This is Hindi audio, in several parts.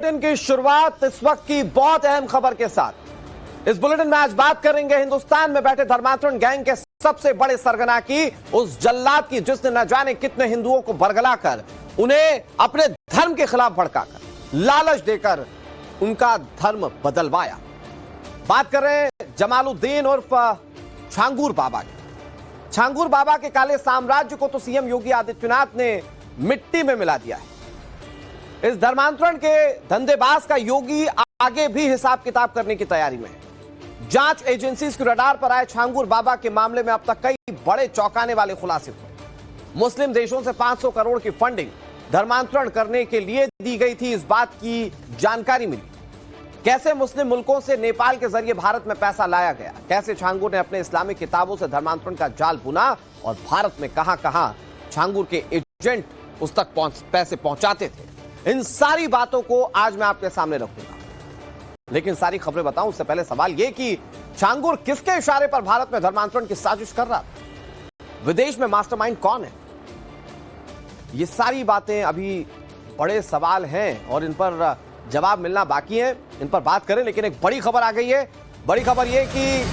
बुलेटिन की शुरुआत इस वक्त की बहुत अहम खबर के साथ। इस बुलेटिन में आज बात करेंगे हिंदुस्तान में बैठे धर्मांतरण गैंग के सबसे बड़े सरगना की, उस जल्लाद की जिसने न जाने कितने हिंदुओं को बरगलाकर, उन्हें अपने धर्म के खिलाफ भड़काकर, लालच देकर उनका धर्म बदलवाया। बात कर रहे हैं जमालुद्दीन उर्फ छांगुर बाबा की। छांगुर बाबा के काले साम्राज्य को तो सीएम योगी आदित्यनाथ ने मिट्टी में मिला दिया है। इस धर्मांतरण के धंधेबाज का योगी आगे भी हिसाब किताब करने की तैयारी में है। जांच एजेंसीज के रडार पर आए छांगुर बाबा के मामले में अब तक कई बड़े चौंकाने वाले खुलासे हुए। मुस्लिम देशों से 500 करोड़ की फंडिंग धर्मांतरण करने के लिए दी गई थी, इस बात की जानकारी मिली। कैसे मुस्लिम मुल्कों से नेपाल के जरिए भारत में पैसा लाया गया, कैसे छांगुर ने अपने इस्लामिक किताबों से धर्मांतरण का जाल बुना और भारत में कहां-कहां छांगुर के एजेंट उस तक पैसे पहुंचाते थे, इन सारी बातों को आज मैं आपके सामने रखूंगा। लेकिन सारी खबरें बताऊं उससे पहले सवाल यह कि छांगुर किसके इशारे पर भारत में धर्मांतरण की साजिश कर रहा था, विदेश में मास्टरमाइंड कौन है, ये सारी बातें अभी बड़े सवाल हैं और इन पर जवाब मिलना बाकी है। इन पर बात करें, लेकिन एक बड़ी खबर आ गई है। बड़ी खबर यह कि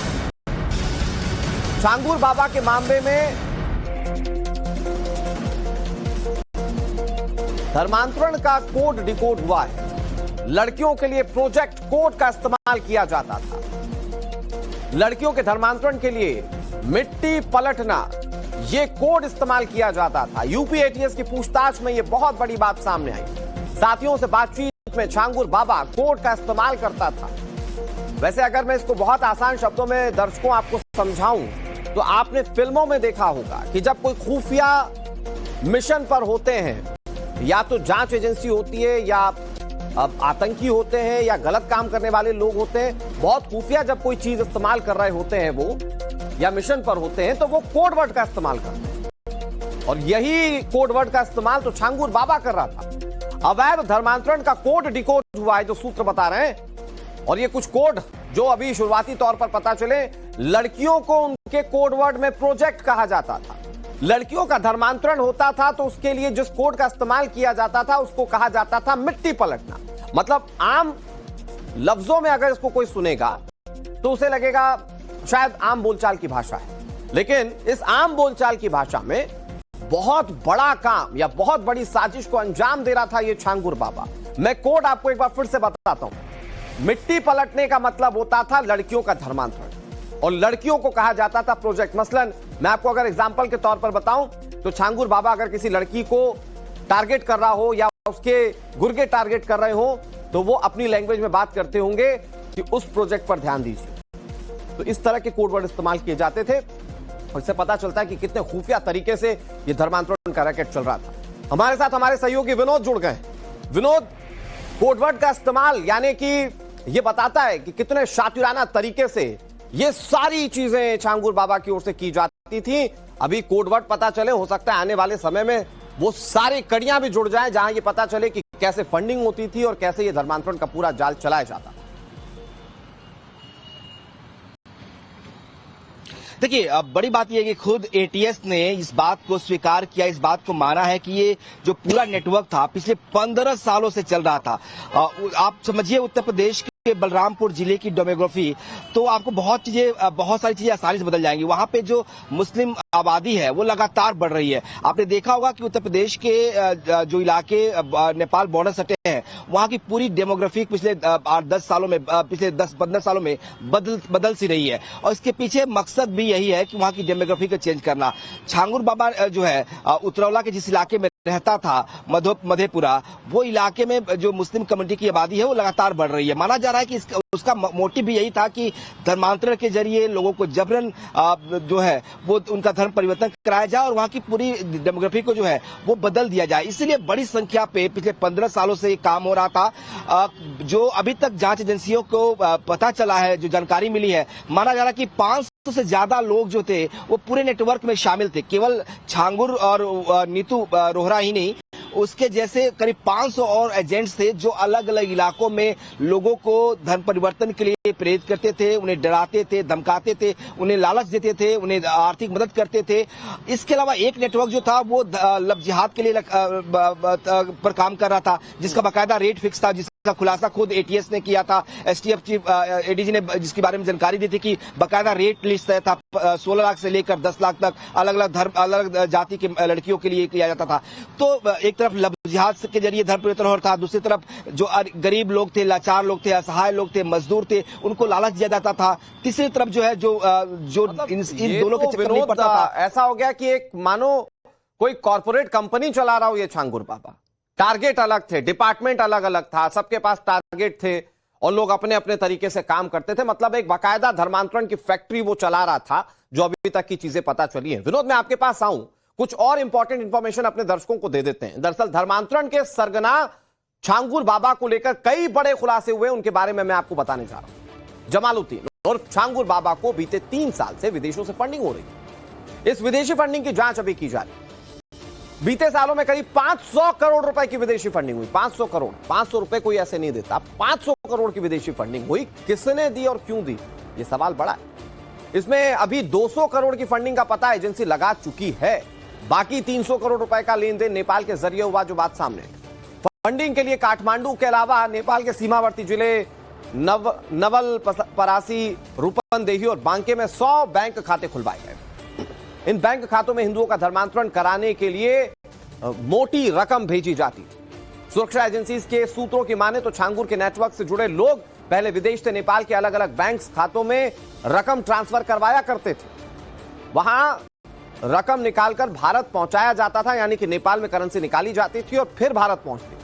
छांगुर बाबा के मामले में धर्मांतरण का कोड डिकोड हुआ है। लड़कियों के लिए प्रोजेक्ट कोड का इस्तेमाल किया जाता था। लड़कियों के धर्मांतरण के लिए मिट्टी पलटना, यह कोड इस्तेमाल किया जाता था। यूपी एटीएस की पूछताछ में यह बहुत बड़ी बात सामने आई। साथियों से बातचीत में छांगुर बाबा कोड का इस्तेमाल करता था। वैसे अगर मैं इसको बहुत आसान शब्दों में दर्शकों आपको समझाऊं तो आपने फिल्मों में देखा होगा कि जब कोई खुफिया मिशन पर होते हैं, या तो जांच एजेंसी होती है या आतंकी होते हैं या गलत काम करने वाले लोग होते हैं, बहुत खुफिया जब कोई चीज इस्तेमाल कर रहे होते हैं वो या मिशन पर होते हैं तो वो कोड वर्ड का इस्तेमाल करते हैं। और यही कोड वर्ड का इस्तेमाल तो छांगुर बाबा कर रहा था। अवैध धर्मांतरण का कोड डिकोड हुआ है, जो सूत्र बता रहे हैं। और ये कुछ कोड जो अभी शुरुआती तौर पर पता चले, लड़कियों को उनके कोड वर्ड में प्रोजेक्ट कहा जाता था। लड़कियों का धर्मांतरण होता था तो उसके लिए जिस कोड का इस्तेमाल किया जाता था उसको कहा जाता था मिट्टी पलटना। मतलब आम लफ्जों में अगर इसको कोई सुनेगा तो उसे लगेगा शायद आम बोलचाल की भाषा है, लेकिन इस आम बोलचाल की भाषा में बहुत बड़ा काम या बहुत बड़ी साजिश को अंजाम दे रहा था ये छांगुर बाबा। मैं कोड आपको एक बार फिर से बताता हूं। मिट्टी पलटने का मतलब होता था लड़कियों का धर्मांतरण और लड़कियों को कहा जाता था प्रोजेक्ट। मसलन मैं आपको अगर एग्जांपल के तौर पर बताऊं तो छांगुर बाबा अगर किसी लड़की को टारगेट कर रहा हो या उसके गुर्गे टारगेट कर रहे हो तो वो अपनी लैंग्वेज में बात करते होंगे कि उस प्रोजेक्ट पर ध्यान दीजिए। तो इस तरह के कोड वर्ड इस्तेमाल किए जाते थे और इससे पता चलता है कि कितने खुफिया तरीके से यह धर्मांतरण का रैकेट चल रहा था। हमारे साथ हमारे सहयोगी विनोद जुड़ गए। विनोद, कोडवर्ड का इस्तेमाल यानी कि यह बताता है कि कितने शातिराना तरीके से ये सारी चीजें छांगुर बाबा की ओर से की जाती थी। अभी कोडवर्ड पता चले, हो सकता है आने वाले समय में वो सारी कड़ियां भी जुड़ जाएं जहां ये पता चले कि कैसे फंडिंग होती थी और कैसे ये धर्मांतरण का पूरा जाल चलाया जाता। देखिए, अब बड़ी बात यह है कि खुद एटीएस ने इस बात को स्वीकार किया, इस बात को माना है कि ये जो पूरा नेटवर्क था पिछले 15 सालों से चल रहा था। आप समझिए उत्तर प्रदेश के बलरामपुर जिले की डेमोग्राफी, तो आपको बहुत सारी चीजें आसानी से बदल जाएंगी। वहां पे जो मुस्लिम आबादी है वो लगातार बढ़ रही है। आपने देखा होगा कि उत्तर प्रदेश के जो इलाके नेपाल बॉर्डर सटे हैं वहां की पूरी डेमोग्राफी पिछले 8-10 सालों में, पिछले 10-15 सालों में बदल सी रही है और इसके पीछे मकसद भी यही है कि वहां की डेमोग्राफी को चेंज करना। छांगुर बाबा जो है उतरौला के जिस इलाके में रहता था, मधेपुरा, वो इलाके में जो मुस्लिम कम्युनिटी की आबादी है वो लगातार बढ़ रही है। माना जा रहा है कि उसका मोटिव भी यही था कि धर्मांतरण के जरिए लोगों को जबरन जो है वो उनका धर्म परिवर्तन कराया जाए और वहां की पूरी डेमोग्राफी को जो है वो बदल दिया जाए। इसलिए बड़ी संख्या पे पिछले 15 सालों से ये काम हो रहा था। जो अभी तक जांच एजेंसियों को पता चला है, जो जानकारी मिली है, माना जा रहा है कि 500 से ज्यादा लोग जो थे वो पूरे नेटवर्क में शामिल थे। केवल छांगुर और नीतू रोहरा ही नहीं, उसके जैसे करीब 500 और एजेंट्स थे जो अलग अलग इलाकों में लोगों को धर्म परिवर्तन के लिए प्रेरित करते थे, उन्हें डराते थे, धमकाते थे, उन्हें लालच देते थे, उन्हें आर्थिक मदद करते थे। इसके अलावा एक नेटवर्क जो था वो लव जिहाद के लिए पर काम कर रहा था, जिसका बाकायदा रेट फिक्स था, जिसका खुलासा खुद एटीएस ने किया था। एसटीएफ चीफ एडीजी ने जिसके बारे में जानकारी दी थी कि बाकायदा रेट लिस्ट तय था, 16 लाख से लेकर 10 लाख तक अलग अलग धर्म, अलग जाति की लड़कियों के लिए किया जाता था। तो एक तरफ लव जिहाद के जरिए धर्म परिवर्तन हो रहा था, दूसरी तरफ जो गरीब लोग थे, लाचार लोग थे, असहाय लोग थे, मजदूर थे, उनको लालच दिया जाता था। तीसरी तरफ जो है जो मतलब इन दोनों के चक्कर नहीं पड़ता था। ऐसा हो गया कि एक मानो कोई कॉर्पोरेट कंपनी चला रहा हो ये छांगुर बाबा। टारगेट अलग थे, डिपार्टमेंट अलग अलग था, सबके पास टारगेट थे और लोग अपने अपने तरीके से काम करते थे। मतलब एक बाकायदा धर्मांतरण की फैक्ट्री वो चला रहा था, जो अभी तक की चीजें पता चली हैं। विनोद, मैं आपके पास आऊं, कुछ और इंपॉर्टेंट इंफॉर्मेशन अपने दर्शकों को दे देते हैं। दरअसल धर्मांतरण के सरगना छांगुर बाबा को लेकर कई बड़े खुलासे हुए, उनके बारे में मैं आपको बताने जा रहा हूं। जमालुद्दीन और छांगुर बाबा को बीते 3 साल से विदेशों से फंडिंग हो रही है। इस विदेशी फंडिंग की जांच अभी की जा रही है। बीते सालों में करीब 500 करोड़ रुपए की विदेशी फंडिंग हुई। 500 करोड़, 500 रुपए कोई ऐसे नहीं देता। 500 करोड़ की विदेशी फंडिंग हुई। किसने दी और क्यों दी, यह सवाल बड़ा है। इसमें अभी 200 करोड़ की फंडिंग का पता एजेंसी लगा चुकी है। बाकी 300 करोड़ रुपए का लेन देन नेपाल के जरिए हुआ, जो बात सामने है। फंडिंग के लिए काठमांडू के अलावा नेपाल के सीमावर्ती जिले नवल परासी, रूपंदेही और बांके में 100 बैंक खाते खुलवाए गए। इन बैंक खातों में हिंदुओं का धर्मांतरण कराने के लिए मोटी रकम भेजी जाती। सुरक्षा एजेंसी के सूत्रों की माने तो छांगुर के नेटवर्क से जुड़े लोग पहले विदेश से नेपाल के अलग अलग बैंक खातों में रकम ट्रांसफर करवाया करते थे। वहां रकम निकालकर भारत पहुंचाया जाता था, यानी कि नेपाल में करेंसी निकाली जाती थी और फिर भारत पहुंचती।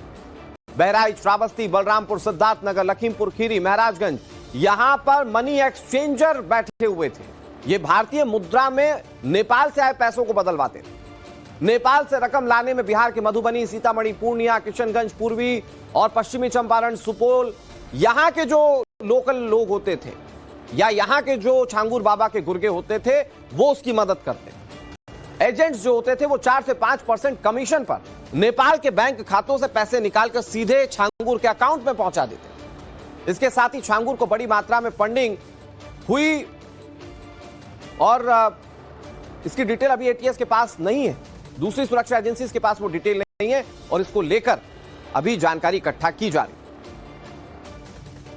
बहराइच, श्रावस्ती, बलरामपुर, सिद्धार्थनगर, लखीमपुर खीरी, महाराजगंज, यहां पर मनी एक्सचेंजर बैठे हुए थे। ये भारतीय मुद्रा में नेपाल से आए पैसों को बदलवाते थे। नेपाल से रकम लाने में बिहार के मधुबनी, सीतामढ़ी, पूर्णिया, किशनगंज, पूर्वी और पश्चिमी चंपारण, सुपौल, यहां के जो लोकल लोग होते थे या यहां के जो छांगुर बाबा के गुर्गे होते थे, वो उसकी मदद करते। एजेंट्स जो होते थे वो 4 से 5% कमीशन पर नेपाल के बैंक खातों से पैसे निकालकर सीधे छांगुर के अकाउंट में पहुंचा देते। इसके साथ ही छांगुर को बड़ी मात्रा में फंडिंग हुई और इसकी डिटेल अभी एटीएस के पास नहीं है। दूसरी सुरक्षा एजेंसीज के पास वो डिटेल नहीं है और इसको लेकर अभी जानकारी इकट्ठा की जा रही है।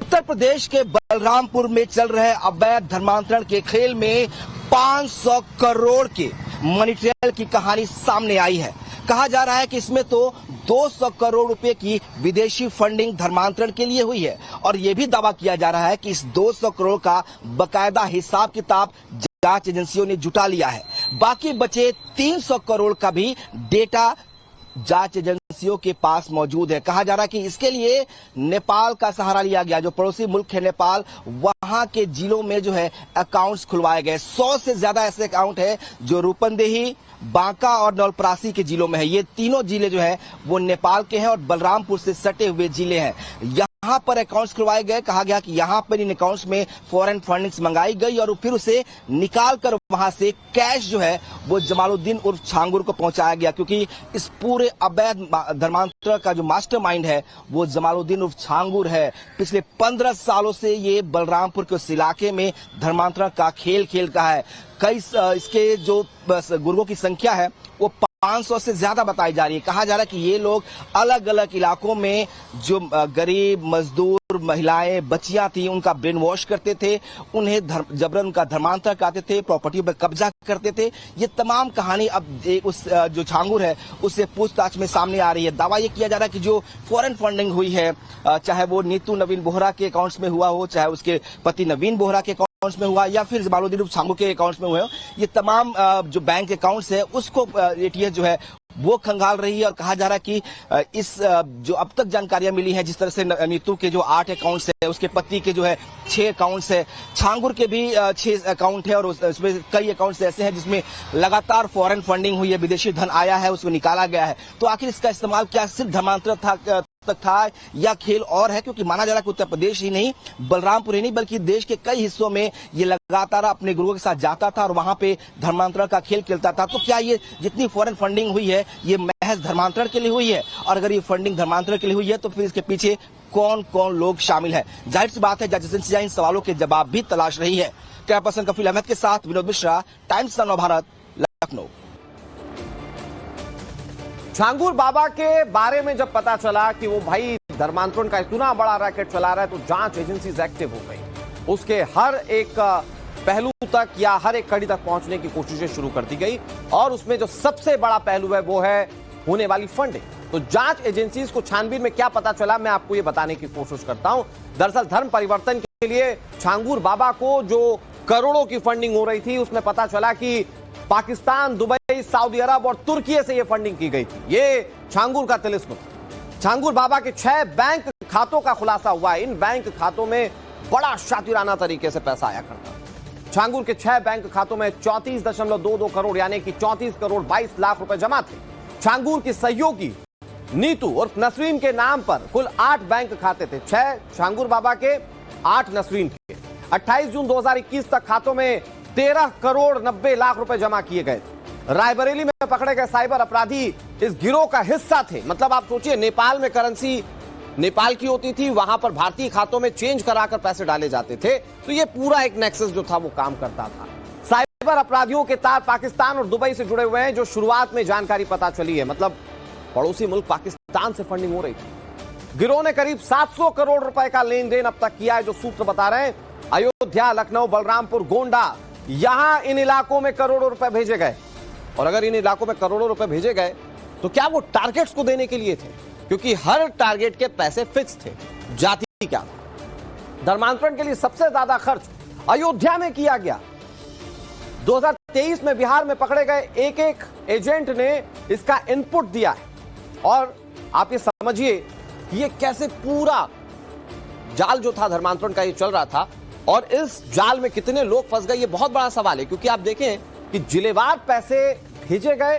उत्तर प्रदेश के बलरामपुर में चल रहे अवैध धर्मांतरण के खेल में 500 करोड़ के मनी ट्रेल की कहानी सामने आई है। कहा जा रहा है कि इसमें तो 200 करोड़ रुपए की विदेशी फंडिंग धर्मांतरण के लिए हुई है और यह भी दावा किया जा रहा है कि इस 200 करोड़ का बकायदा हिसाब किताब जांच एजेंसियों ने जुटा लिया है। बाकी बचे 300 करोड़ का भी डेटा जांच एजेंसियों के पास मौजूद है। कहा जा रहा है कि इसके लिए नेपाल का सहारा लिया गया, जो पड़ोसी मुल्क है नेपाल, वहां के जिलों में जो है अकाउंट्स खुलवाए गए। 100 से ज्यादा ऐसे अकाउंट है जो रूपंदेही, बांका और नवलपरासी के जिलों में है। ये तीनों जिले जो है वो नेपाल के हैं और बलरामपुर से सटे हुए जिले हैं। यहाँ पर अकाउंट्स खुलवाए गए। कहा गया कि यहाँ पर इन अकाउंट्स में फॉरेन फंडिंग्स मंगाई गई और फिर उसे निकाल कर वहां से कैश जो है वो जमालुद्दीन उर्फ छांगुर को पहुंचाया गया, क्योंकि इस पूरे अवैध धर्मांतरण का जो मास्टरमाइंड है वो जमालुद्दीन उर्फ छांगुर है। पिछले 15 सालों से ये बलरामपुर के उस इलाके में धर्मांतरण का खेल खेल का है। कई इसके जो गुर्गों की संख्या है वो 500 से ज्यादा बताई जा रही है। कहा जा रहा है कि ये लोग अलग अलग इलाकों में जो गरीब, मजदूर, महिलाएं, बच्चियां थी, उनका ब्रेन वॉश करते थे, उन्हें जबरन उनका धर्मांतरण कराते थे, प्रॉपर्टी पर कब्जा करते थे। ये तमाम कहानी अब उस जो छांगुर है उससे पूछताछ में सामने आ रही है। दावा ये किया जा रहा है कि जो फॉरेन फंडिंग हुई है, चाहे वो नीतू नवीन बोहरा के अकाउंट्स में हुआ हो, चाहे उसके पति नवीन बोहरा के अकाउंट्स में हुआ या फिर जमालुद्दीन उर्फ छांगुर के अकाउंट्स में हुए हो, ये तमाम जो बैंक अकाउंट्स है उसको एटीएस जो है वो खंगाल रही है। और कहा जा रहा है कि इस जो अब तक जानकारियां मिली हैं, जिस तरह से नीतू के जो 8 अकाउंट्स है, उसके पति के जो है 6 अकाउंट्स है, छांगुर के भी 6 अकाउंट है और उसमें कई अकाउंट्स ऐसे हैं जिसमें लगातार फॉरेन फंडिंग हुई है, विदेशी धन आया है, उसको निकाला गया है। तो आखिर इसका इस्तेमाल क्या सिर्फ धर्मांतरण तक था या खेल और है, क्योंकि माना जा रहा है कि उत्तर प्रदेश ही नहीं, बलरामपुर ही नहीं बल्कि देश के कई हिस्सों में ये लगातार अपने गुरुओं के साथ जाता था और वहां पे धर्मांतरण का खेल खेलता था। तो क्या ये जितनी फॉरेन फंडिंग हुई है ये महज धर्मांतरण के लिए हुई है? और अगर ये फंडिंग धर्मांतरण के लिए हुई है तो फिर इसके पीछे कौन कौन लोग शामिल है? जाहिर सी बात है जज एजेंसी इन सवालों के जवाब भी तलाश रही है। कैमरा पर्सन कफील अहमद के साथ विनोद मिश्रा, टाइम्स नव भारत, लखनऊ। छांगुर बाबा के बारे में जब पता चला कि वो भाई धर्मांतरण का इतना बड़ा रैकेट चला रहा है तो जांच एजेंसीज एक्टिव हो गई। उसके हर एक पहलू तक या हर एक कड़ी तक पहुंचने की कोशिशें शुरू कर दी गई और उसमें जो सबसे बड़ा पहलू है वो है होने वाली फंडिंग। तो जांच एजेंसीज को छानबीन में क्या पता चला, मैं आपको ये बताने की कोशिश करता हूं। दरअसल धर्म परिवर्तन के लिए छांगुर बाबा को जो करोड़ों की फंडिंग हो रही थी उसमें पता चला कि पाकिस्तान, दुबई, सऊदी अरब और तुर्की से यह फंडिंग की गई थी। ये छांगुर का तिलिस्म था। छांगुर बाबा के 6 बैंक खातों का खुलासा हुआ। इन बैंक खातों में बड़ा शातिराना तरीके से पैसा आया करता। छांगुर के 6 बैंक खातों में 34.22 करोड़ यानी कि 34 करोड़ 22 लाख रुपए जमा थे। छांगुर की सहयोगी नीतू और नसरीन के नाम पर कुल 8 बैंक खाते थे। 6 छांगुर बाबा के, 8 नसरीन के। 28 जून 2021 तक खातों में 13 करोड़ 90 लाख रुपए जमा किए गए थे। रायबरेली में पकड़े गए साइबर अपराधी इस गिरोह का हिस्सा थे। मतलब आप सोचिए, नेपाल में करेंसी नेपाल की होती थी, वहां पर भारतीय खातों में चेंज कराकर पैसे डाले जाते थे। तो ये पूरा एक नेक्सस जो था वो काम करता था। साइबर अपराधियों के तार पाकिस्तान और दुबई से जुड़े हुए हैं, जो शुरुआत में जानकारी पता चली है। मतलब पड़ोसी मुल्क पाकिस्तान से फंडिंग हो रही थी। गिरोह ने करीब 700 करोड़ रुपए का लेन देन अब तक किया है। जो सूत्र बता रहे हैं, अयोध्या, लखनऊ, बलरामपुर, गोंडा, यहां इन इलाकों में करोड़ों रुपए भेजे गए। और अगर इन इलाकों में करोड़ों रुपए भेजे गए तो क्या वो टारगेट्स को देने के लिए थे? क्योंकि हर टारगेट के पैसे फिक्स थे। जाति क्या था? धर्मांतरण के लिए सबसे ज्यादा खर्च अयोध्या में किया गया। 2023 में बिहार में पकड़े गए एक एक एजेंट ने इसका इनपुट दिया है। और आप ये समझिए कि ये कैसे पूरा जाल जो था धर्मांतरण का ये चल रहा था और इस जाल में कितने लोग फंस गए, ये बहुत बड़ा सवाल है। क्योंकि आप देखें कि जिलेवार पैसे भेजे गए,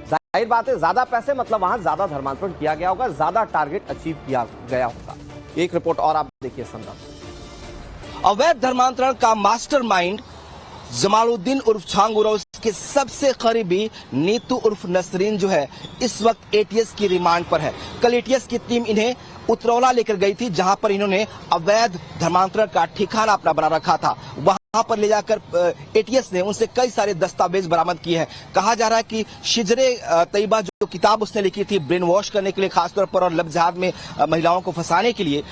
जाहिर बात है ज्यादा पैसे मतलब वहां ज्यादा धर्मांतरण किया गया होगा, ज्यादा टारगेट अचीव किया गया होगा। एक रिपोर्ट और आप देखिए संदर्भ। अवैध धर्मांतरण का मास्टरमाइंड जमालुद्दीन उर्फ छांगुर और उसके सबसे करीबी नीतू उर्फ नसरीन जो है इस वक्त एटीएस की रिमांड पर है। कल एटीएस की टीम इन्हें उतरौला लेकर गई थी, जहां पर इन्होंने अवैध धर्मांतरण का ठिकाना अपना बना रखा था। वहां पर ले जाकर एटीएस ने उनसे कई सारे दस्तावेज बरामद किए हैं। कहा जा रहा है कि शिजरे तैयबा जो किताब उसने लिखी थी ब्रेन वॉश करने के लिए खासतौर पर और लब जिहाद में महिलाओं को फंसाने के लिए,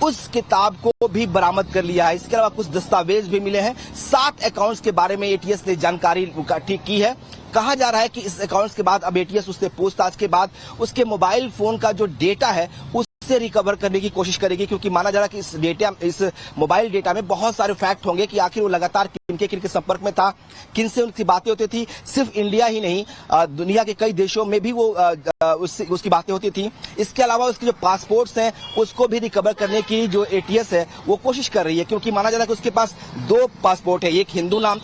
उस किताब को भी बरामद कर लिया है। इसके अलावा कुछ दस्तावेज भी मिले हैं। 7 अकाउंट्स के बारे में एटीएस ने जानकारी ठीक की है। कहा जा रहा है कि इस अकाउंट्स के बाद अब एटीएस उससे पूछताछ के बाद उसके मोबाइल फोन का जो डेटा है उससे रिकवर करने की कोशिश करेगी, क्योंकि माना जा रहा है कि इस मोबाइल डेटा में बहुत सारे फैक्ट होंगे कि आखिर वो लगातार किनके संपर्क में था, किनसे उनकी बातें होती थी। सिर्फ इंडिया ही नहीं, दुनिया के कई देशों में भी वो उसकी बातें होती थी। इसके अलावा उसके जो पासपोर्ट्स हैं उसको भी रिकवर करने की जो एटीएस है वो कोशिश कर रही है, क्योंकि माना जा रहा है कि उसके पास 2 पासपोर्ट है। एक हिंदू नाम,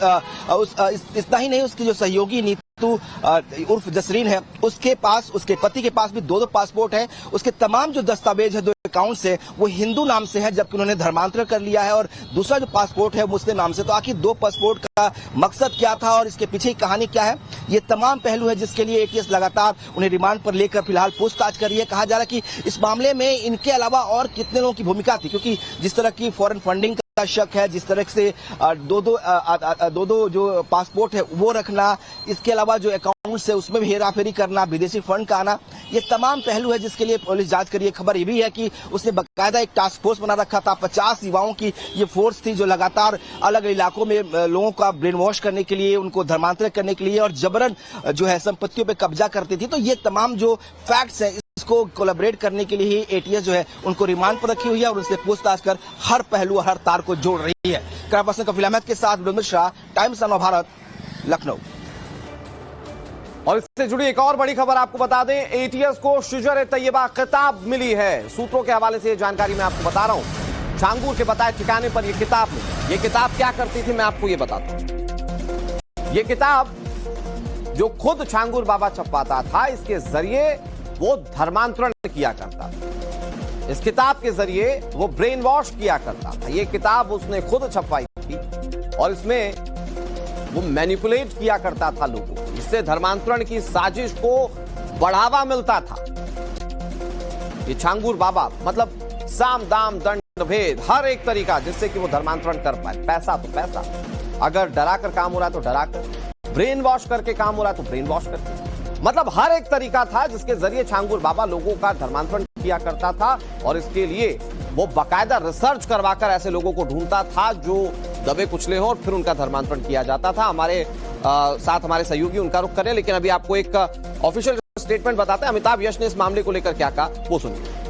इतना ही नहीं, उसकी जो सहयोगी नीतू उर्फ जसरीन है उसके पास, उसके पति के पास भी 2 पासपोर्ट है। उसके तमाम जो दस्तावेज है, 2 अकाउंट्स है, वो हिंदू नाम से है, जबकि उन्होंने धर्मांतरण कर लिया है और दूसरा जो पासपोर्ट है मुस्लिम नाम से। तो आखिर 2 पासपोर्ट का मकसद क्या था और इसके पीछे की कहानी क्या है, ये तमाम पहलू है जिसके लिए एटीएस लगातार उन्हें रिमांड पर लेकर फिलहाल पूछताछ कर रही है। कहा जा रहा है कि इस मामले में इनके अलावा और कितने लोगों की भूमिका थी, क्योंकि जिस तरह की फॉरेन फंडिंग का शक है, जिस तरह से दो जो पासपोर्ट है वो रखना, इसके अलावा जो अकाउंट्स है उसमें भी हेराफेरी करना, विदेशी फंड का आना, ये तमाम पहलू है जिसके लिए पुलिस जांच कर रही है। खबर ये भी है कि उसने बकायदा एक टास्क फोर्स बना रखा था। 50 युवाओं की ये फोर्स थी जो लगातार अलग इलाकों में लोगों का ब्रेन वॉश करने के लिए, उनको धर्मांतरित करने के लिए और जबरन जो है संपत्तियों पर कब्जा करती थी। तो ये तमाम जो फैक्ट्स है इसको कोलैबोरेट करने के लिए ही एटीएस जो है उनको रिमांड पर रखी हुई है और उनसे पूछताछ कर हर पहलू और हर तार को जोड़ रही है। कैमरा पर्सन कफील अहमद के साथ विनोद मिश्रा, टाइम्स नव भारत, लखनऊ। और इससे जुड़ी एक और बड़ी खबर आपको बता दें, एटीएस को शिजर तैयबा किताब मिली है। सूत्रों के हवाले से यह जानकारी मैं आपको बता रहा हूं। छांगुर के बताए ठिकाने पर यह किताब मिली। यह किताब क्या करती थी मैं आपको यह बताता हूं। यह किताब जो खुद छांगुर बाबा छपवाता था, इसके जरिए वो धर्मांतरण किया करता था। इस किताब के जरिए वो ब्रेन वॉश किया करता था। ये किताब उसने खुद छपवाई थी और इसमें वो मैनिपुलेट किया करता था लोगों को। इससे धर्मांतरण की साजिश को बढ़ावा मिलता था। ये छांगुर बाबा मतलब साम दाम दंड भेद, हर एक तरीका जिससे कि वो धर्मांतरण कर पाए। पैसा तो पैसा, अगर डरा कर काम हो रहा है तो डरा कर, ब्रेन वॉश करके काम हो रहा है तो ब्रेन वॉश करके, मतलब हर एक तरीका था जिसके जरिए छांगुर बाबा लोगों का धर्मांतरण किया करता था। और इसके लिए वो बाकायदा रिसर्च करवाकर ऐसे लोगों को ढूंढता था जो दबे कुचले हो और फिर उनका धर्मांतरण किया जाता था। हमारे साथ हमारे सहयोगी उनका रुख करें, लेकिन अभी आपको एक ऑफिशियल स्टेटमेंट बताते हैं। अमिताभ यश ने इस मामले को लेकर क्या कहा, वो सुनिए।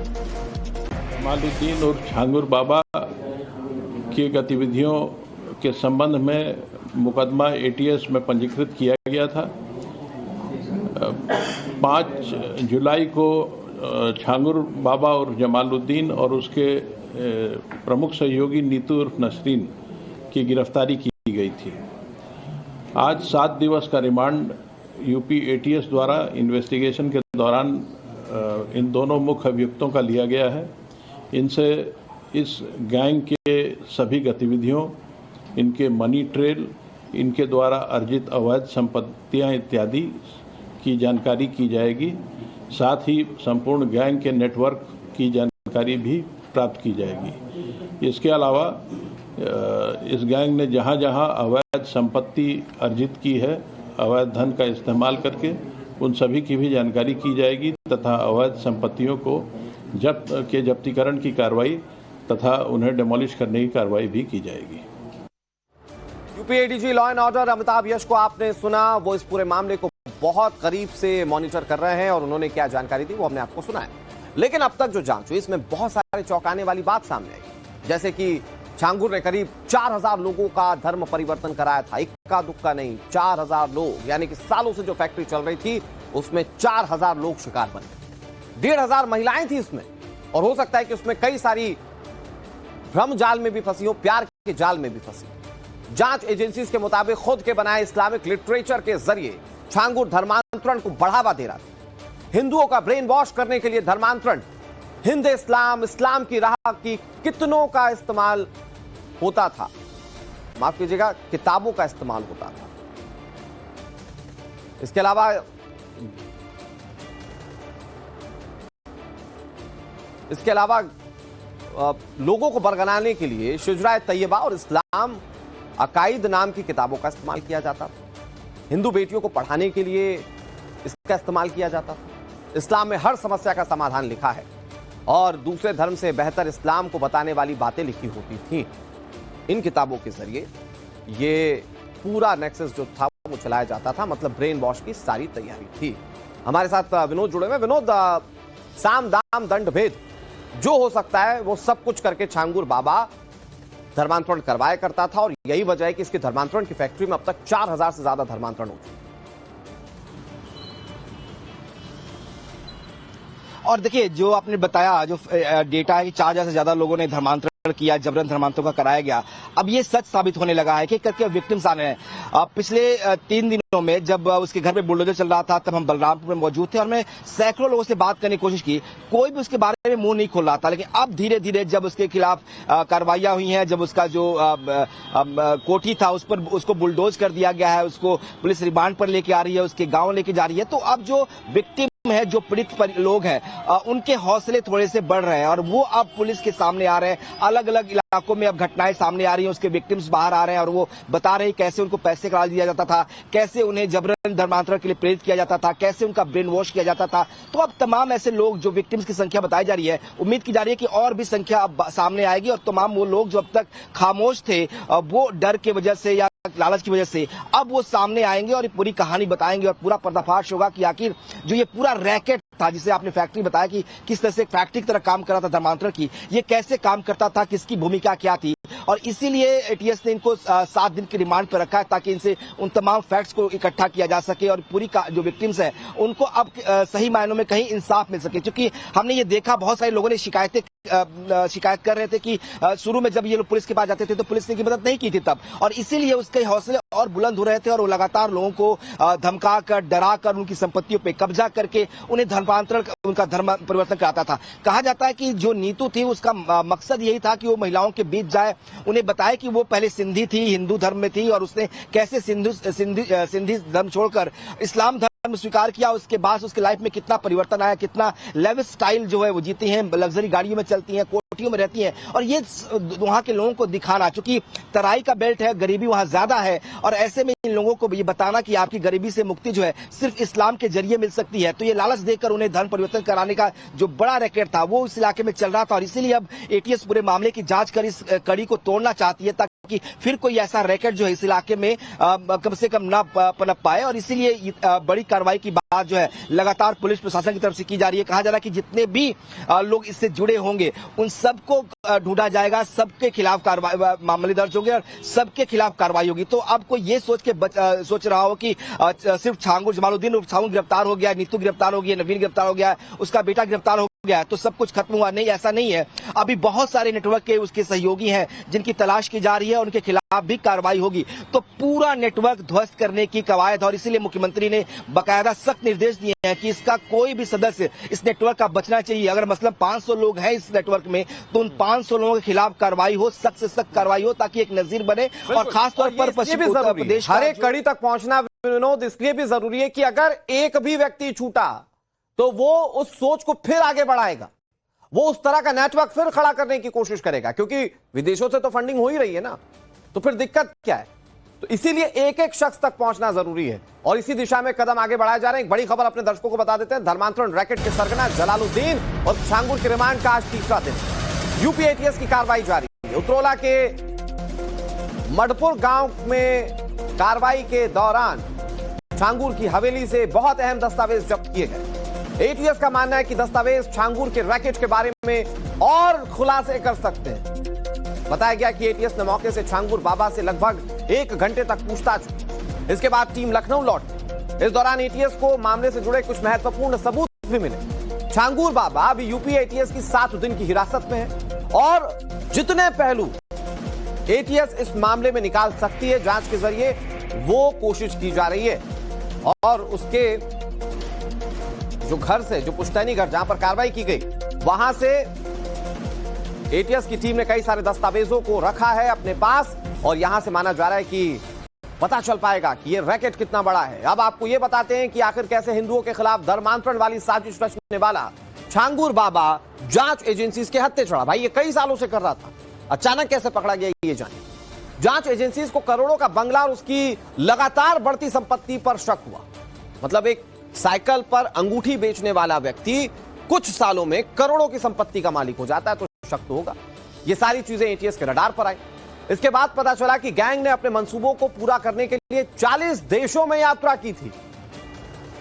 जमालुद्दीन और छांगुर बाबा की गतिविधियों के संबंध में मुकदमा एटीएस में पंजीकृत किया गया था। 5 जुलाई को छांगुर बाबा और जमालुद्दीन और उसके प्रमुख सहयोगी नीतू उर्फ नसरीन की गिरफ्तारी की गई थी। आज 7 दिवस का रिमांड यूपी एटीएस द्वारा इन्वेस्टिगेशन के दौरान इन दोनों मुख्य अभियुक्तों का लिया गया है। इनसे इस गैंग के सभी गतिविधियों, इनके मनी ट्रेल, इनके द्वारा अर्जित अवैध संपत्तियां इत्यादि की जानकारी की जाएगी। साथ ही संपूर्ण गैंग के नेटवर्क की जानकारी भी प्राप्त की जाएगी। इसके अलावा इस गैंग ने जहां जहां अवैध संपत्ति अर्जित की है, अवैध धन का इस्तेमाल करके, उन सभी की भी जानकारी की जाएगी तथा अवैध संपत्तियों को जब्तीकरण की कार्रवाई तथा उन्हें डेमोलिश करने की कार्रवाई भी की जाएगी। UP ADG law and order Amitabh Yash को आपने सुना। वो इस पूरे मामले को बहुत करीब से मॉनिटर कर रहे हैं और उन्होंने क्या जानकारी दी वो हमने आपको सुनाया। लेकिन अब तक जो जांच हुई इसमें बहुत सारे चौंकाने वाली बात सामने आई, जैसे कि छांगुर ने करीब 4000 लोगों का धर्म परिवर्तन कराया था। इक्का दुक्का नहीं, 4000 लोग, यानी कि सालों से जो फैक्ट्री चल रही थी उसमें 4000 लोग शिकार बन गए। 1500 महिलाएं थी इसमें, और हो सकता है कि उसमें कई सारी भ्रम जाल में भी फंसी हो, प्यार के जाल में भी फंसी। जांच एजेंसीज के मुताबिक खुद के बनाए इस्लामिक लिटरेचर के जरिए छांगुर धर्मांतरण को बढ़ावा दे रहा था। हिंदुओं का ब्रेन वॉश करने के लिए धर्मांतरण, हिंद इस्लाम, इस्लाम की राह की कितनों का इस्तेमाल होता था, माफ कीजिएगा किताबों का इस्तेमाल होता था। इसके अलावा लोगों को बरगलाने के लिए शुजराए तैयबा और इस्लाम अकाइद नाम की किताबों का इस्तेमाल किया जाता था। हिंदू बेटियों को पढ़ाने के लिए इसका इस्तेमाल किया जाता था। इस्लाम में हर समस्या का समाधान लिखा है और दूसरे धर्म से बेहतर इस्लाम को बताने वाली बातें लिखी होती थी। इन किताबों के जरिए ये पूरा नेक्सस जो था वो चलाया जाता था, मतलब ब्रेन वॉश की सारी तैयारी थी। हमारे साथ विनोद जुड़े हुए। विनोद, साम दाम दंड भेद जो हो सकता है वो सब कुछ करके छांगुर बाबा धर्मांतरण करवाया करता था, और यही वजह है कि इसके धर्मांतरण की फैक्ट्री में अब तक 4000 से ज्यादा धर्मांतरण हो चुके। और देखिए जो आपने बताया, जो डेटा है कि 4000 से ज्यादा लोगों ने धर्मांतरण किया, जबरन धर्मांतरण का कराया गया। अब ये सच साबित होने लगा है कि करके विक्टिम्स आ रहे हैं। पिछले 3 दिनों में जब उसके घर पे बुलडोजर चल रहा था तब हम बलरामपुर में मौजूद थे और मैं सैकड़ों लोगों से बात करने की कोशिश की, कोई भी उसके बारे में मुंह नहीं खोल रहा था। लेकिन अब धीरे धीरे जब उसके खिलाफ कार्रवाइयां हुई हैं, जब उसका जो कोठी था उस पर उसको बुलडोज कर दिया गया है, उसको पुलिस रिमांड पर लेके आ रही है, उसके गाँव लेके जा रही है, तो अब जो विक्टिम है, जो पीड़ित लोग हैं, उनके हौसले थोड़े से बढ़ रहे हैं और वो अब पुलिस के सामने आ रहे हैं। अलग अलग इलाकों में अब घटनाएं सामने आ रही हैं, उसके विक्टिम्स बाहर आ रहे हैं और वो बता रहे हैं कैसे उनको पैसे करा दिया जाता था, कैसे उन्हें जबरन धर्मांतरण के लिए प्रेरित किया जाता था, कैसे उनका ब्रेन वॉश किया जाता था। तो अब तमाम ऐसे लोग जो विक्टिम्स की संख्या बताई जा रही है, उम्मीद की जा रही है कि और भी संख्या अब सामने आएगी और तमाम वो लोग जो अब तक खामोश थे, वो डर की वजह से या लालच की वजह से अब वो सामने आएंगे और ये पूरी कहानी बताएंगे और पूरा पर्दाफाश होगा कि आखिर जो ये पूरा रैकेट था, जिसे आपने फैक्ट्री बताया कि किस तरह से फैक्ट्री की तरह काम कर रहा था धर्मांतरण की, ये कैसे काम करता था, किसकी भूमिका क्या थी। और इसीलिए एटीएस ने इनको 7 दिन की रिमांड पर रखा है ताकि इनसे उन तमाम फैक्ट्स को इकट्ठा किया जा सके और पूरी जो विक्टिम्स हैं उनको अब सही मायनों में कहीं इंसाफ मिल सके। क्योंकि हमने ये देखा, बहुत सारे लोगों ने शिकायतें शिकायत कर रहे थे कि शुरू में जब ये लोग पुलिस के पास जाते थे तो पुलिस ने की मदद नहीं की थी तब, और इसीलिए उसके हौसले और बुलंद हो रहे थे और वो लगातार लोगों को धमका कर, डरा कर, उनकी संपत्तियों पे कब्जा करके उन्हें धर्मांतरण, उनका धर्म परिवर्तन कराता था। कहा जाता है कि जो नीतू थी उसका मकसद यही था कि वो महिलाओं के बीच जाए, उन्हें बताए कि वो पहले सिंधी थी, हिंदू धर्म में थी, और उसने कैसे सिंधी धर्म छोड़कर इस्लाम धर्म स्वीकार किया। उसके बाद उसके लाइफ में कितना परिवर्तन आया, कितना लाइफ स्टाइल जो है वो जीती हैं, लग्जरी गाड़ियों में चलती हैं, कोठियों में रहती हैं, और ये वहां के लोगों को दिखाना, चूंकि तराई का बेल्ट है, गरीबी वहां ज्यादा है, और ऐसे में इन लोगों को ये बताना कि आपकी गरीबी से मुक्ति जो है सिर्फ इस्लाम के जरिए मिल सकती है, तो ये लालच देकर उन्हें धर्म परिवर्तन कराने का जो बड़ा रैकेट था वो इस इलाके में चल रहा था, और इसीलिए अब एटीएस पूरे मामले की जांच कर इस कड़ी को तोड़ना चाहती है ताकि फिर कोई ऐसा रैकेट जो है इस इलाके में कम से कम ना पनप पाए, और इसीलिए बड़ी कार्रवाई की बात जो है लगातार पुलिस प्रशासन की तरफ से की जा रही है। कहा जा रहा है कि जितने भी लोग इससे जुड़े होंगे उन सबको ढूंढा जाएगा, सबके खिलाफ मामले दर्ज होंगे और सबके खिलाफ कार्रवाई होगी। तो अब कोई ये सोच रहा हो कि सिर्फ छांगुर जमालुद्दीन छांगुर गिरफ्तार हो गया, नीतू गिरफ्तार हो गया, नवीन गिरफ्तार हो गया, उसका बेटा गिरफ्तार हो गया तो सब कुछ खत्म हुआ, नहीं, ऐसा नहीं है। अभी बहुत सारे नेटवर्क के उसके सहयोगी हैं जिनकी तलाश की जा रही है, उनके खिलाफ भी कार्रवाई होगी। तो पूरा नेटवर्क ध्वस्त करने की कवायद, और इसीलिए मुख्यमंत्री ने बाकायदा सख्त निर्देश दिए हैं कि इसका कोई भी सदस्य इस नेटवर्क का बचना चाहिए। अगर मतलब 500 लोग हैं इस नेटवर्क में तो उन 500 लोगों के खिलाफ कार्रवाई हो, सख्त से सख्त कार्रवाई हो, ताकि एक नजीर बने। और खासतौर पर पश्चिमी उत्तर प्रदेश हर एक कड़ी तक पहुंचना विनोद इसलिए भी जरूरी है कि अगर एक भी व्यक्ति छूटा तो वो उस सोच को फिर आगे बढ़ाएगा, वो उस तरह का नेटवर्क फिर खड़ा करने की कोशिश करेगा, क्योंकि विदेशों से तो फंडिंग हो ही रही है ना, तो फिर दिक्कत क्या है। तो इसीलिए एक एक शख्स तक पहुंचना जरूरी है, और इसी दिशा में कदम आगे बढ़ाए जा रहे हैं। एक बड़ी खबर अपने दर्शकों को बता देते हैं। धर्मांतरण रैकेट के सरगना जलालुद्दीन और छांगुर के रिमांड का आज तीसरा दिन, यूपी एटीएस की कार्रवाई जारी है। उतरौला के मडपुर गांव में कार्रवाई के दौरान छांगुर की हवेली से बहुत अहम दस्तावेज जब्त किए गए। एटीएस का मानना है कि दस्तावेज छांगुर के रैकेट के बारे में और खुलासे कर सकते हैं। बताया गया कि एटीएस ने मौके से छांगुर बाबा से लगभग 1 घंटे तक पूछताछ की। इसके बाद टीम लखनऊ लौटी। इस दौरान एटीएस को मामले से जुड़े कुछ महत्वपूर्ण सबूत भी मिले। छांगुर बाबा अभी यूपी एटीएस की 7 दिन की हिरासत में है, और जितने पहलू एटीएस इस मामले में निकाल सकती है जांच के जरिए, वो कोशिश की जा रही है। और उसके जो घर से, जो पुश्तैनी घर जहां पर कार्रवाई की गई, वहां से एटीएस की टीम ने कई सारे दस्तावेजों को रखा है अपने पास, और यहां से माना जा रहा है कि पता चल पाएगा कि ये रैकेट कितना बड़ा है। अब आपको ये बताते हैं कि आखिर कैसे हिंदुओं के खिलाफ धर्मांतरण वाली साजिश रचने वाला छांगुर बाबा जांच एजेंसी के हत्थे चढ़ा। भाई ये कई सालों से कर रहा था, अचानक कैसे पकड़ा गया ये जानिए। जांच एजेंसीज को करोड़ों का बंगला और उसकी लगातार बढ़ती संपत्ति पर शक हुआ। मतलब एक साइकिल पर अंगूठी बेचने वाला व्यक्ति कुछ सालों में करोड़ों की संपत्ति का मालिक हो जाता है, तो शक तो होगा। ये सारी चीजें एटीएस के रडार पर आई। इसके बाद पता चला कि गैंग ने अपने मंसूबों को पूरा करने के लिए 40 देशों में यात्रा की थी।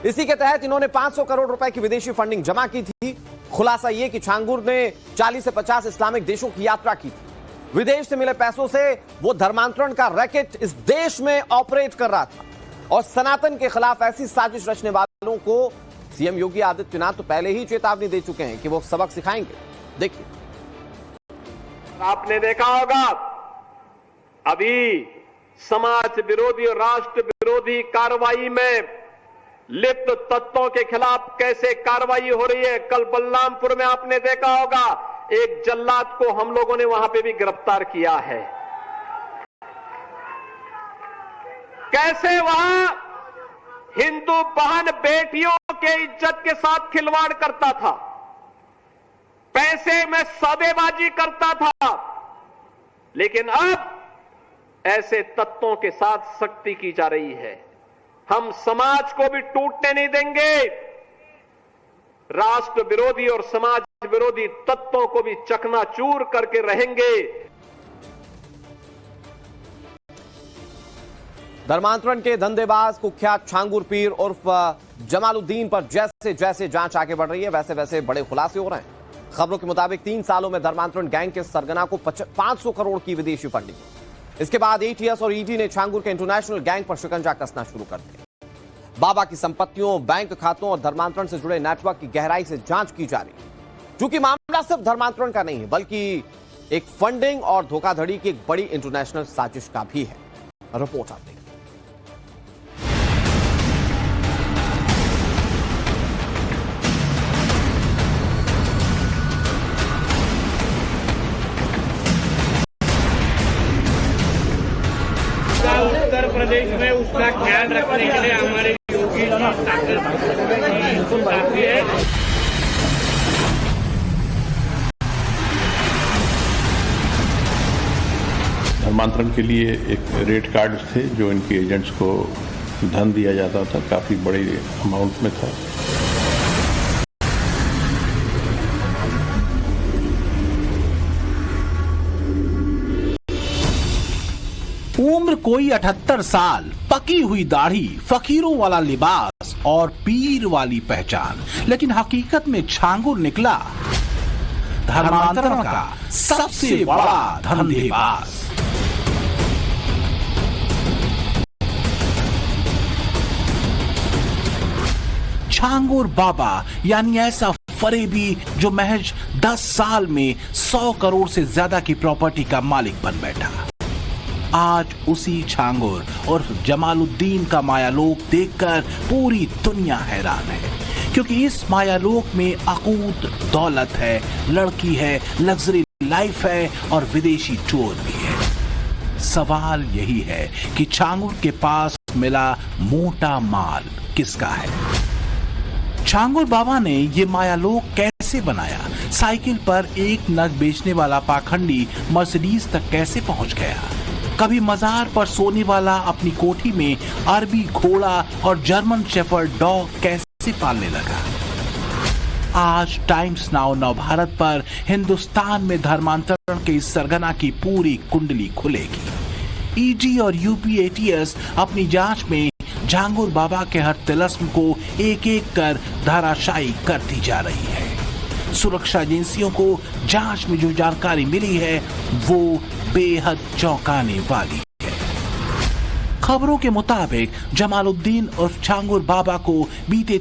इसी के तहत इन्होंने 500 करोड़ रुपए की विदेशी फंडिंग जमा की थी। खुलासा यह कि छांगुर ने 40 से 50 इस्लामिक देशों की यात्रा की थी। विदेश से मिले पैसों से वो धर्मांतरण का रैकेट इस देश में ऑपरेट कर रहा था, और सनातन के खिलाफ ऐसी साजिश रचने वालों को सीएम योगी आदित्यनाथ तो पहले ही चेतावनी दे चुके हैं कि वो सबक सिखाएंगे। देखिए, आपने देखा होगा अभी समाज विरोधी और राष्ट्र विरोधी कार्रवाई में लिप्त तत्वों के खिलाफ कैसे कार्रवाई हो रही है। कल बलरामपुर में आपने देखा होगा एक जल्लाद को हम लोगों ने वहां पे भी गिरफ्तार किया है। कैसे वहां हिंदू बहन बेटियों के इज्जत के साथ खिलवाड़ करता था, पैसे में सौदेबाजी करता था, लेकिन अब ऐसे तत्वों के साथ सख्ती की जा रही है। हम समाज को भी टूटने नहीं देंगे, राष्ट्र विरोधी और समाज विरोधी तत्वों को भी चकनाचूर करके रहेंगे। धर्मांतरण के धंधेबाज कुख्यात छांगुर पीर उर्फ जमालुद्दीन पर जैसे जैसे जांच आगे बढ़ रही है वैसे वैसे बड़े खुलासे हो रहे हैं। खबरों के मुताबिक 3 सालों में धर्मांतरण गैंग के सरगना को 500 करोड़ की विदेशी फंडिंग। इसके बाद एटीएस और ईडी ने छांगुर के इंटरनेशनल गैंग पर शिकंजा कसना शुरू कर दिया। बाबा की संपत्तियों, बैंक खातों और धर्मांतरण से जुड़े नेटवर्क की गहराई से जांच की जा रही है। क्योंकि मामला सिर्फ धर्मांतरण का नहीं है, बल्कि एक फंडिंग और धोखाधड़ी की एक बड़ी इंटरनेशनल साजिश का भी है। रिपोर्ट आप देखिए। उत्तर प्रदेश में उसका ख्याल रखने के लिए हमारे योगी काफी है। धर्मांतरण के लिए एक रेट कार्ड थे जो इनके एजेंट्स को धन दिया जाता था, काफी बड़े अमाउंट में था। उम्र कोई 78 साल, पकी हुई दाढ़ी, फकीरों वाला लिबास और पीर वाली पहचान, लेकिन हकीकत में छांगुर निकला धर्मांतरण का सबसे बड़ा धंधेबाज। छांगुर बाबा यानी ऐसा फरेबी जो महज 10 साल में 100 करोड़ से ज्यादा की प्रॉपर्टी का मालिक बन बैठा। आज उसी छांगुर और जमालुद्दीन का मायालोक देखकर पूरी दुनिया हैरान है, क्योंकि इस मायालोक में अकूत दौलत है, लड़की है, लग्जरी लाइफ है और विदेशी चोर भी है। सवाल यही है कि छांगुर के पास मिला मोटा माल किसका है? छांगुर बाबा ने ये मायालोक कैसे बनाया? साइकिल पर एक नग बेचने वाला पाखंडी मर्सिडीज तक कैसे पहुंच गया? कभी मजार पर सोने वाला अपनी कोठी में अरबी घोड़ा और जर्मन शेफर्ड डॉग कैसे पालने लगा? आज टाइम्स नाउ नवभारत पर हिंदुस्तान में धर्मांतरण के इस सरगना की पूरी कुंडली खुलेगी। ईडी और यूपी एटीएस अपनी जांच में छांगुर बाबा के हर तिलस्म को एक एक कर धराशायी करती जा रही है। सुरक्षा एजेंसियों को जांच में जो जानकारी मिली है वो बेहद चौंकाने वाली है। खबरों के मुताबिक जमालुद्दीन और छांगुर बाबा को बीते